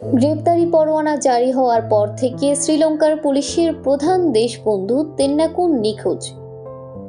গ্রেপ্তারি পরোয়ানা জারি হওয়ার পর থেকে শ্রীলঙ্কার পুলিশের প্রধান দেশবন্ধু তেন্নাকুন নিখোঁজ।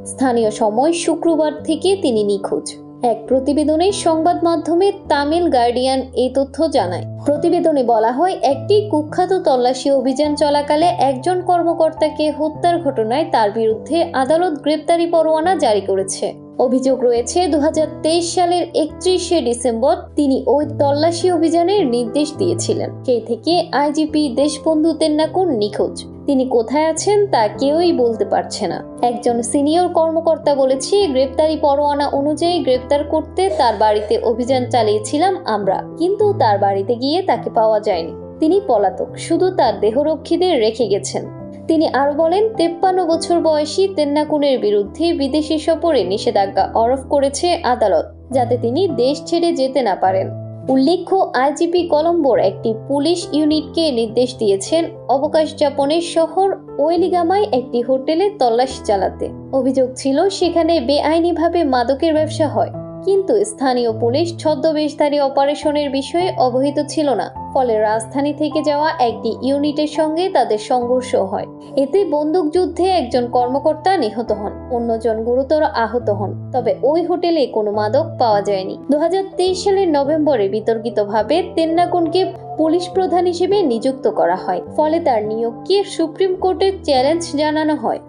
স্থানীয় সময় শুক্রবার থেকে তিনি নিখোঁজ। এক প্রতিবেদনে সংবাদ মাধ্যমে তামিল গার্ডিয়ান এই তথ্য জানায়। প্রতিবেদনে বলা হয়, একটি কুখ্যাত তল্লাশি অভিযান চলাকালে একজন কর্মকর্তাকে হত্যার ঘটনায় তার বিরুদ্ধে আদালত গ্রেপ্তারি পরোয়ানা জারি করেছে। অভিযোগ রয়েছে 2023 সালের 31শে ডিসেম্বর তিনি ওই তল্লাশি অভিযানের নির্দেশ দিয়েছিলেন। সেই থেকে আইজিপি দেশবন্ধু তেন্নাকুন নিখোঁজ। তিনি কোথায় আছেন তা কেউই বলতে পারছে না। একজন সিনিয়র কর্মকর্তা বলেছে, গ্রেপ্তারি পরোয়ানা অনুযায়ী গ্রেপ্তার করতে তার বাড়িতে অভিযান চালিয়েছিলাম আমরা, কিন্তু তার বাড়িতে গিয়ে তাকে পাওয়া যায়নি। তিনি পলাতক, শুধু তার দেহরক্ষীদের রেখে গেছেন। তিনি আরো বলেন, 53 বছর বয়সী তেন্নাকুনের বিরুদ্ধে বিদেশি সফরে নিষেধাজ্ঞা আরোপ করেছে আদালত, যাতে তিনি দেশ ছেড়ে যেতে না পারেন। উল্লেখ্য, আইজিপি কলম্বোর একটি পুলিশ ইউনিটকে নির্দেশ দিয়েছেন অবকাশ যাপনের শহর ওয়েলিগামায় একটি হোটেলে তল্লাশি চালাতে। অভিযোগ ছিল সেখানে বেআইনিভাবে মাদকের ব্যবসা হয়, কিন্তু স্থানীয় পুলিশ ছদ্মবেশধারী অপারেশনের বিষয়ে অবহিত ছিল না। ফলে রাজধানী থেকে যাওয়া একটি ইউনিটের সঙ্গে তাদের সংঘর্ষ হয়। এতে বন্দুকযুদ্ধে একজন কর্মকর্তা নিহত হন, অন্যজন গুরুতর আহত হন। তবে ওই হোটেলে কোনো মাদক পাওয়া যায়নি। 2023 সালের নভেম্বরে বিতর্কিতভাবে তেন্নাকুনকে পুলিশ প্রধান হিসেবে নিযুক্ত করা হয়। ফলে তার নিয়োগকে সুপ্রিম কোর্টে চ্যালেঞ্জ জানানো হয়।